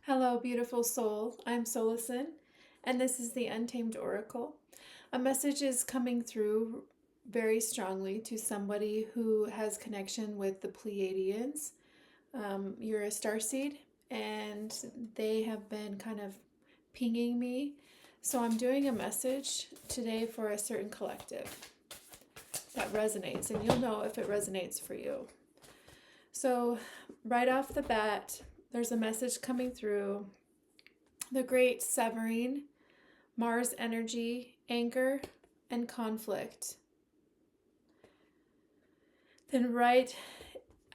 Hello, beautiful soul. I'm Solasen, and this is the Untamed Oracle. A message is coming through very strongly to somebody who has connection with the Pleiadians. You're a starseed, and they have been kind of pinging me. So I'm doing a message today for a certain collective that resonates, and you'll know if it resonates for you. So, right off the bat, there's a message coming through the great severing, Mars energy, anger, and conflict. Then, right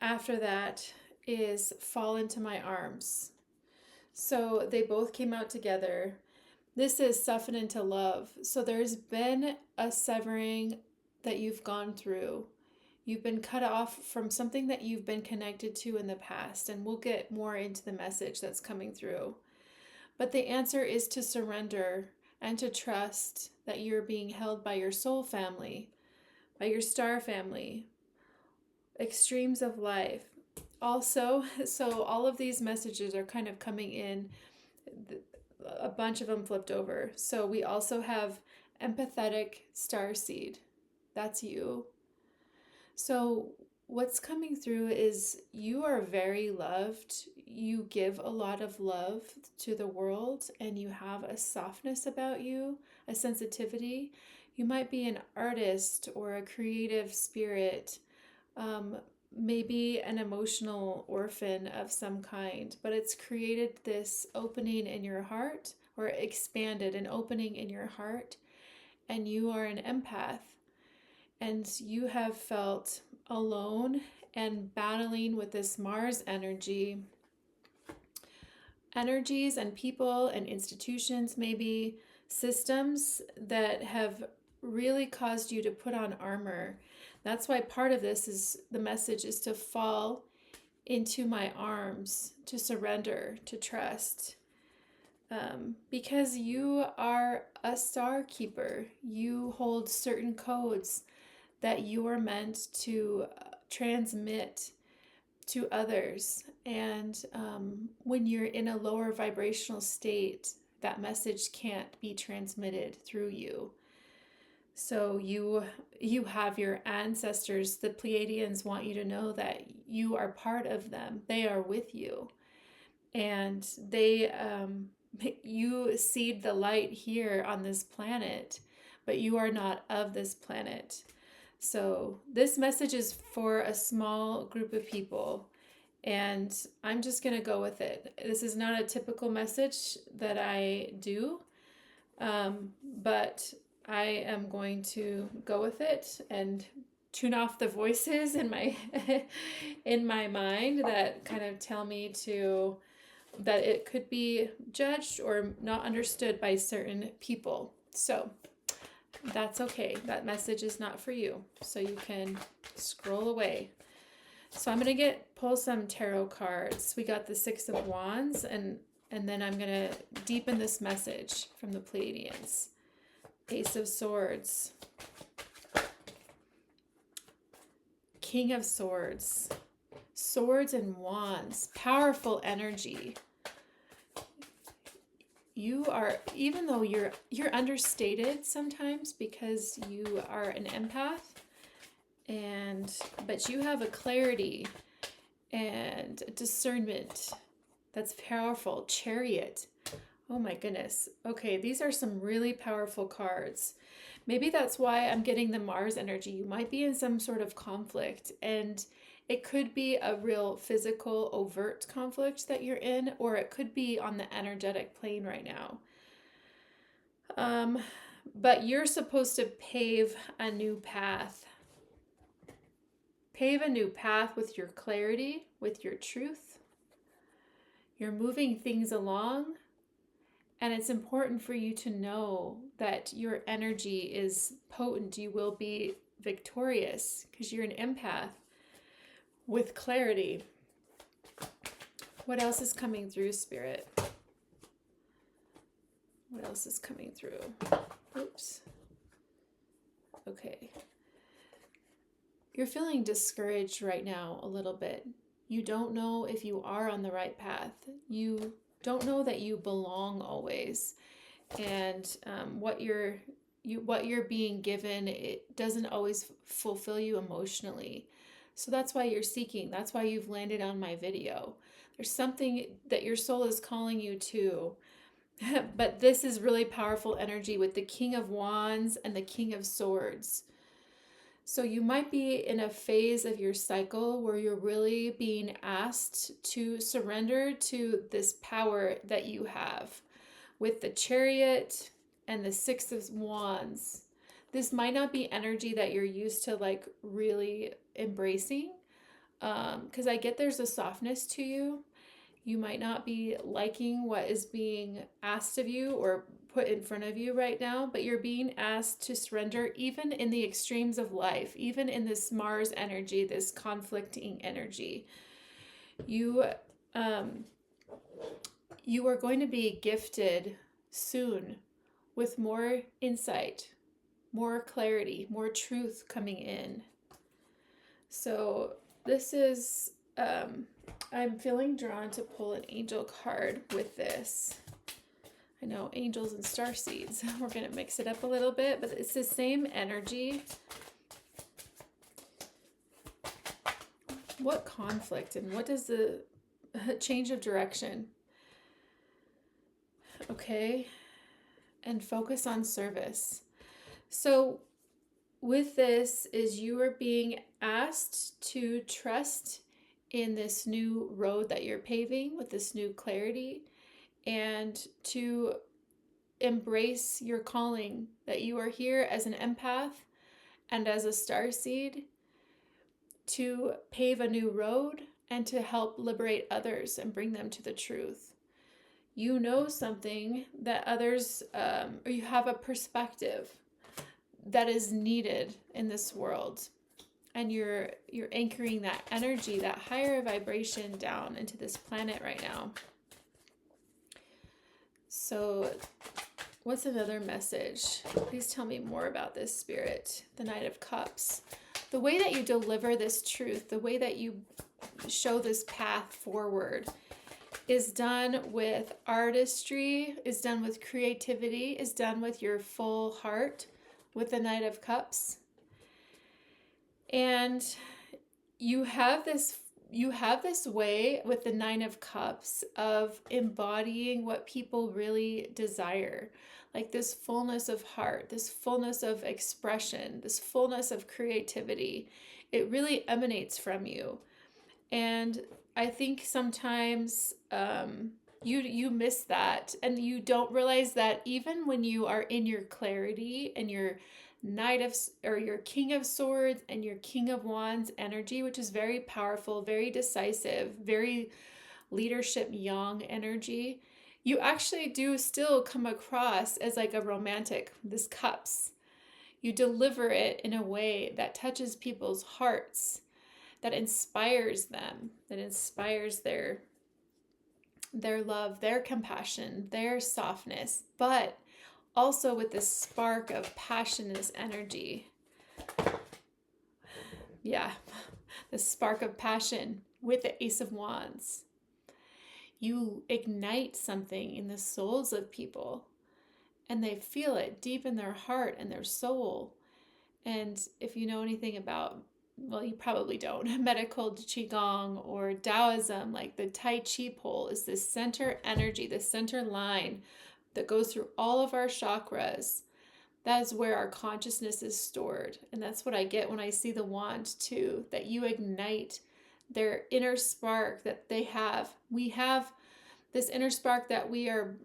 after that, is fall into my arms. So, they both came out together. This is soften into love. So, there's been a severing that you've gone through. You've been cut off from something that you've been connected to in the past, and we'll get more into the message that's coming through. But the answer is to surrender and to trust that you're being held by your soul family, by your star family, extremes of life. Also, so all of these messages are kind of coming in, a bunch of them flipped over. So we also have empathetic starseed. That's you. So, what's coming through is you are very loved. You give a lot of love to the world, and you have a softness about you, a sensitivity. You might be an artist or a creative spirit, maybe an emotional orphan of some kind, but it's created this opening in your heart, or expanded an opening in your heart, and you are an empath. And you have felt alone and battling with this Mars energies and people and institutions, maybe systems that have really caused you to put on armor. That's why part of this is the message is to fall into my arms, to surrender, to trust. Because you are a star keeper, you hold certain codes that you are meant to transmit to others. And when you're in a lower vibrational state, that message can't be transmitted through you. So you have your ancestors, the Pleiadians, want you to know that you are part of them. They are with you. And you seed the light here on this planet, but you are not of this planet. So this message is for a small group of people, and I'm just going to go with it. This is not a typical message that I do, but I am going to go with it and tune off the voices in my in my mind that kind of tell me to that it could be judged or not understood by certain people. So that's okay. That message is not for you. So you can scroll away. So I'm going to pull some tarot cards. We got the Six of Wands, and then I'm going to deepen this message from the Pleiadians. Ace of Swords. King of Swords. Swords and Wands. Powerful energy. You are, even though you're understated sometimes because you are an empath, but you have a clarity and a discernment that's powerful. Chariot. Oh my goodness. Okay, these are some really powerful cards. Maybe that's why I'm getting the Mars energy. You might be in some sort of conflict, and it could be a real physical, overt conflict that you're in, or it could be on the energetic plane right now. But you're supposed to pave a new path. Pave a new path with your clarity, with your truth. You're moving things along, and it's important for you to know that your energy is potent. You will be victorious because you're an empath. With clarity. What else is coming through, Spirit? What else is coming through? Oops. Okay. You're feeling discouraged right now a little bit. You don't know if you are on the right path. You don't know that you belong always. And what you're being given, it doesn't always fulfill you emotionally. So that's why you're seeking. That's why you've landed on my video. There's something that your soul is calling you to. But this is really powerful energy with the King of Wands and the King of Swords. So you might be in a phase of your cycle where you're really being asked to surrender to this power that you have. With the Chariot and the Six of Wands, this might not be energy that you're used to like really embracing, because I get there's a softness to you. You might not be liking what is being asked of you or put in front of you right now, but you're being asked to surrender even in the extremes of life, even in this Mars energy, this conflicting energy. You are going to be gifted soon with more insight, more clarity, more truth coming in. So this is, I'm feeling drawn to pull an angel card with this. I know, angels and starseeds. We're going to mix it up a little bit, but it's the same energy. What conflict and what does the change of direction? Okay. And focus on service. So with this is you are being asked to trust in this new road that you're paving with this new clarity, and to embrace your calling, that you are here as an empath and as a starseed to pave a new road and to help liberate others and bring them to the truth. You know something that others, or you have a perspective that is needed in this world. And you're anchoring that energy, that higher vibration down into this planet right now. So what's another message? Please tell me more about this, Spirit. The Knight of Cups. The way that you deliver this truth, the way that you show this path forward is done with artistry, is done with creativity, is done with your full heart, with the Knight of Cups. And you have this way with the Nine of Cups of embodying what people really desire, like this fullness of heart, this fullness of expression, this fullness of creativity. It really emanates from you. And I think sometimes you miss that, and you don't realize that even when you are in your clarity and your your King of Swords and your King of Wands energy, which is very powerful, very decisive, very leadership yang energy, you actually do still come across as like a romantic, this cups. You deliver it in a way that touches people's hearts, that inspires them, that inspires their love, their compassion, their softness, but also with this spark of passion, this energy. Yeah, the spark of passion with the Ace of Wands. You ignite something in the souls of people, and they feel it deep in their heart and their soul. And if you know anything about, well, you probably don't, medical Qigong or Taoism, like the Tai Chi pole is this center energy, the center line that goes through all of our chakras. That is where our consciousness is stored. And that's what I get when I see the wand too, that you ignite their inner spark that they have. We have this inner spark that we are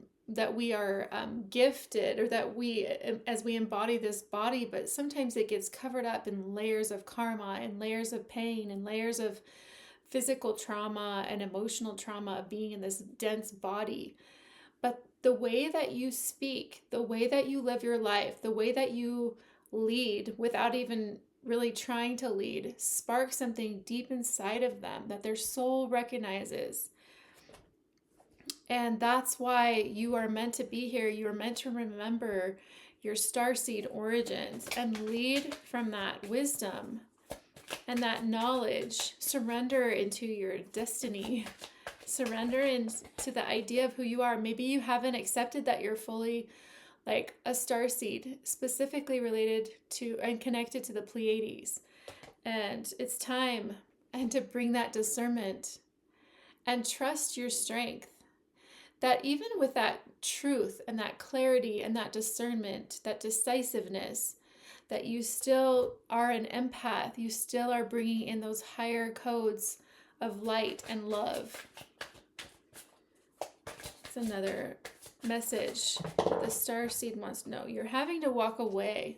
gifted, or that we, as we embody this body, but sometimes it gets covered up in layers of karma and layers of pain and layers of physical trauma and emotional trauma of being in this dense body. But the way that you speak, the way that you live your life, the way that you lead without even really trying to lead, sparks something deep inside of them that their soul recognizes. And that's why you are meant to be here. You are meant to remember your starseed origins and lead from that wisdom and that knowledge. Surrender into your destiny. Surrender into the idea of who you are. Maybe you haven't accepted that you're fully like a starseed, specifically related to and connected to the Pleiades. And it's time and to bring that discernment and trust your strength. That even with that truth and that clarity and that discernment, that decisiveness, that you still are an empath, you still are bringing in those higher codes of light and love. It's another message that the starseed wants to know. You're having to walk away.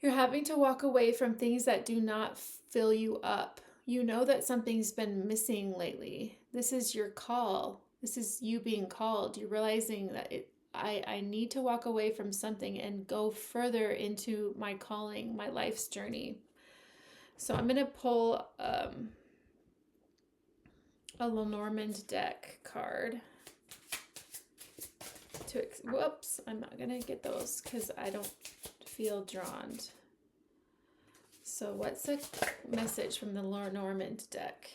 You're having to walk away from things that do not fill you up. You know that something's been missing lately. This is your call. This is you being called. You're realizing that I need to walk away from something and go further into my calling, my life's journey. So I'm going to pull a Lenormand deck card. Whoops, I'm not going to get those because I don't feel drawn. So what's a message from the Lenormand deck?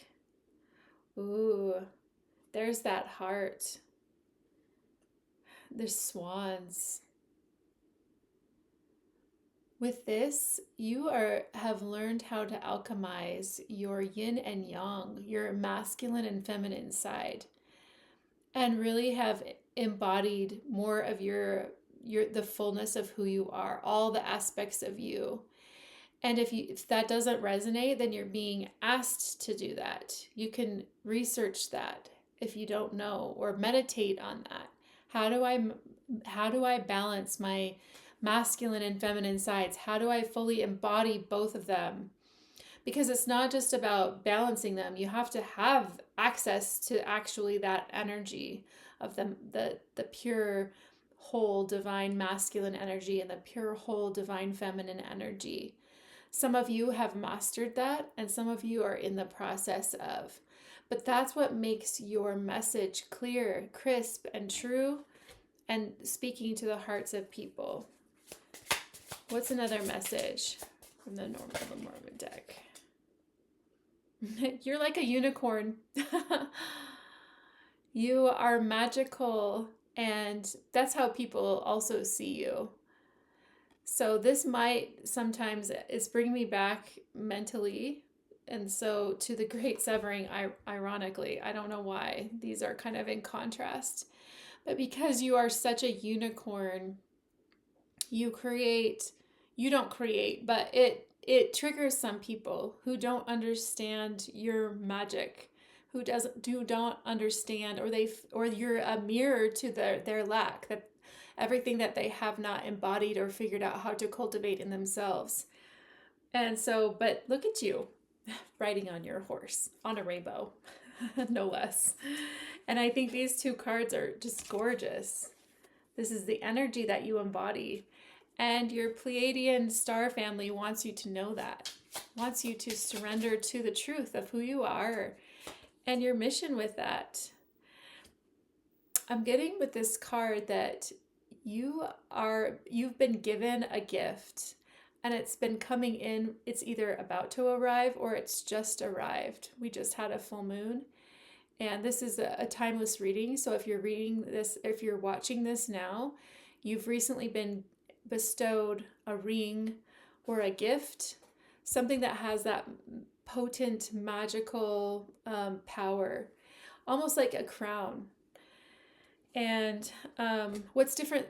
Ooh, there's that heart. There's swans. With this, you have learned how to alchemize your yin and yang, your masculine and feminine side, and really have embodied more of the fullness of who you are, all the aspects of you. And if that doesn't resonate, then you're being asked to do that. You can research that if you don't know, or meditate on that. How do I balance my masculine and feminine sides? How do I fully embody both of them? Because it's not just about balancing them. You have to have access to actually that energy of the pure whole divine masculine energy and the pure whole divine feminine energy. Some of you have mastered that, and some of you are in the process of. But that's what makes your message clear, crisp, and true, and speaking to the hearts of people. What's another message from the Lenormand deck? You're like a unicorn. You are magical, and that's how people also see you. So this might sometimes is bringing me back mentally, and so to the Great Severing, ironically. I don't know why. These are kind of in contrast. But because you are such a unicorn, you don't create, but it triggers some people who don't understand your magic, who don't understand, or you're a mirror to their lack, that everything that they have not embodied or figured out how to cultivate in themselves. And so, but look at you riding on your horse on a rainbow, no less. And I think these two cards are just gorgeous. This is the energy that you embody. And your Pleiadian star family wants you to know that, wants you to surrender to the truth of who you are and your mission with that. I'm getting with this card that you've been given a gift, and it's been coming in. It's either about to arrive or it's just arrived. We just had a full moon, and this is a timeless reading. So if you're reading this, if you're watching this now, you've recently been bestowed a ring or a gift, something that has that potent magical power, almost like a crown. And what's different,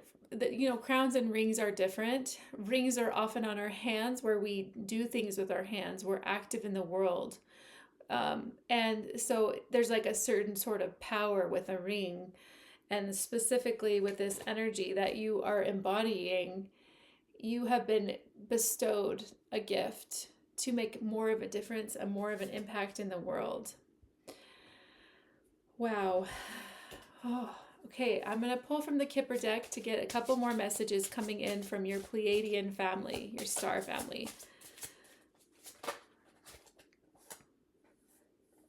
crowns and rings are different. Rings are often on our hands, where we do things with our hands. We're active in the world. And so there's like a certain sort of power with a ring. And specifically with this energy that you are embodying, you have been bestowed a gift to make more of a difference and more of an impact in the world. Wow. Oh. Okay, I'm going to pull from the Kipper deck to get a couple more messages coming in from your Pleiadian family, your star family.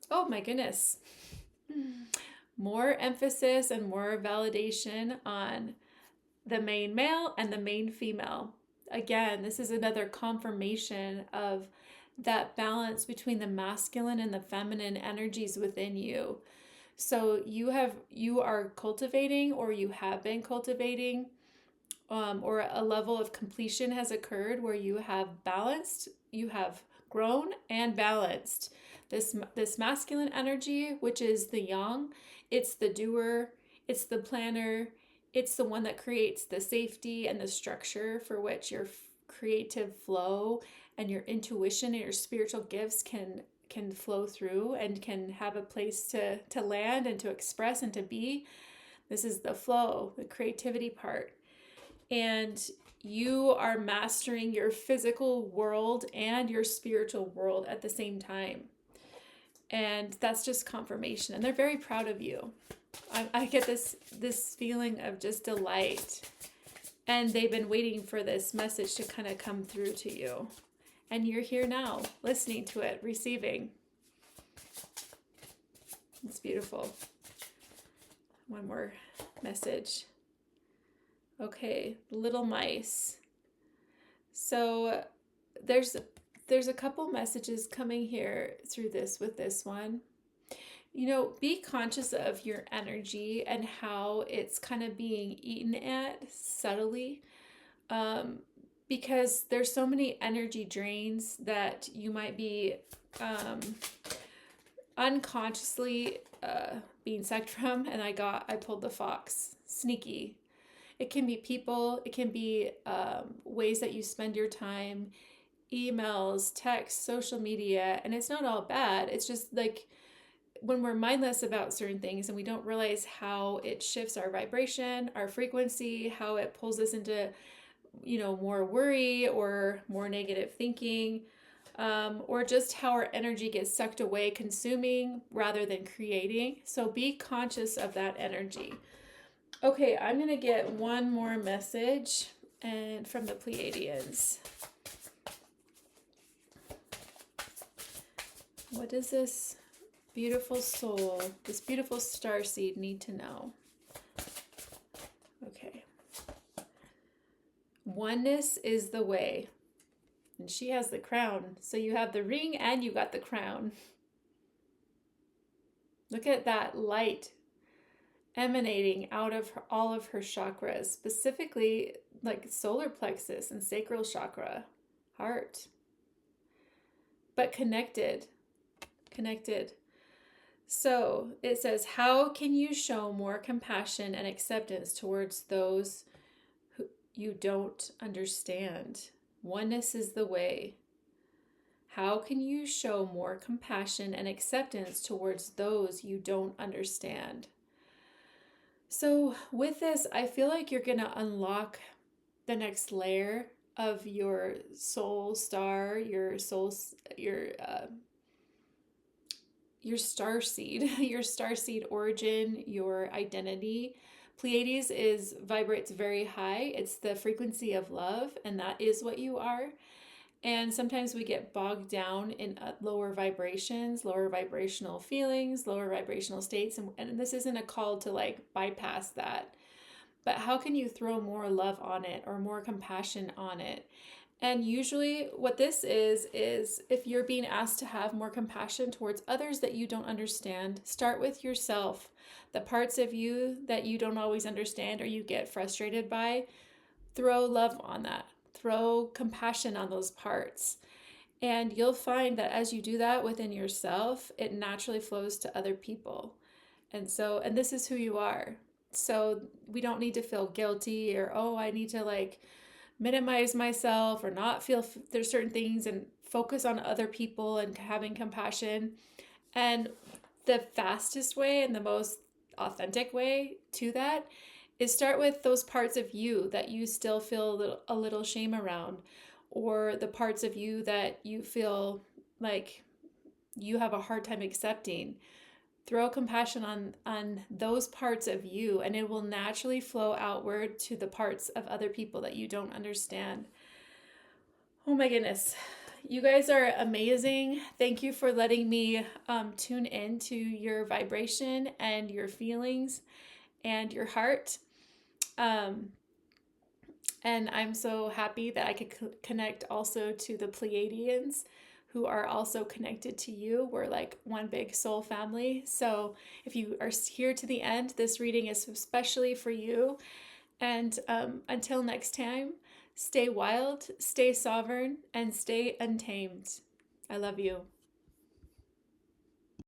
Oh my goodness. More emphasis and more validation on the main male and the main female. Again, this is another confirmation of that balance between the masculine and the feminine energies within you. So you are cultivating, or you have been cultivating, or a level of completion has occurred where you have balanced, you have grown and balanced this masculine energy, which is the yang. It's the doer, it's the planner, it's the one that creates the safety and the structure for which your creative flow and your intuition and your spiritual gifts can flow through and can have a place to land and to express and to be. This is the flow, the creativity part. And you are mastering your physical world and your spiritual world at the same time. And that's just confirmation. And they're very proud of you. I get this feeling of just delight. And they've been waiting for this message to kind of come through to you. And you're here now, listening to it, receiving. It's beautiful. One more message. Okay, little mice. So there's a couple messages coming here through this with this one. You know, be conscious of your energy and how it's kind of being eaten at subtly, because there's so many energy drains that you might be unconsciously being sucked from. And I pulled the fox. Sneaky. It can be people. It can be ways that you spend your time, emails, text, social media, and it's not all bad. It's just like when we're mindless about certain things and we don't realize how it shifts our vibration, our frequency, how it pulls us into, more worry or more negative thinking, or just how our energy gets sucked away consuming rather than creating. So be conscious of that energy. Okay, I'm going to get one more message and from the Pleiadians. What does this beautiful soul, this beautiful starseed need to know? Okay. Oneness is the way. And she has the crown. So you have the ring and you got the crown. Look at that light emanating out of all of her chakras, specifically like solar plexus and sacral chakra, heart. But connected. So it says, how can you show more compassion and acceptance towards those who you don't understand? Oneness is the way. How can you show more compassion and acceptance towards those you don't understand? So with this, I feel like you're going to unlock the next layer of your soul star, your starseed, your starseed origin, your identity. Pleiades vibrates very high. It's the frequency of love, and that is what you are. And sometimes we get bogged down in lower vibrations, lower vibrational feelings, lower vibrational states. And this isn't a call to like bypass that. But how can you throw more love on it or more compassion on it? And usually what this is if you're being asked to have more compassion towards others that you don't understand, start with yourself. The parts of you that you don't always understand or you get frustrated by, throw love on that. Throw compassion on those parts. And you'll find that as you do that within yourself, it naturally flows to other people. And this is who you are. So we don't need to feel guilty or, I need to like minimize myself or not feel there's certain things and focus on other people and having compassion. And the fastest way and the most authentic way to that is start with those parts of you that you still feel a little shame around, or the parts of you that you feel like you have a hard time accepting. Throw compassion on those parts of you, and it will naturally flow outward to the parts of other people that you don't understand. Oh my goodness. You guys are amazing. Thank you for letting me tune into your vibration and your feelings and your heart. And I'm so happy that I could connect also to the Pleiadians who are also connected to you. We're like one big soul family. So if you are here to the end, this reading is especially for you. And until next time, stay wild, stay sovereign, and stay untamed. I love you.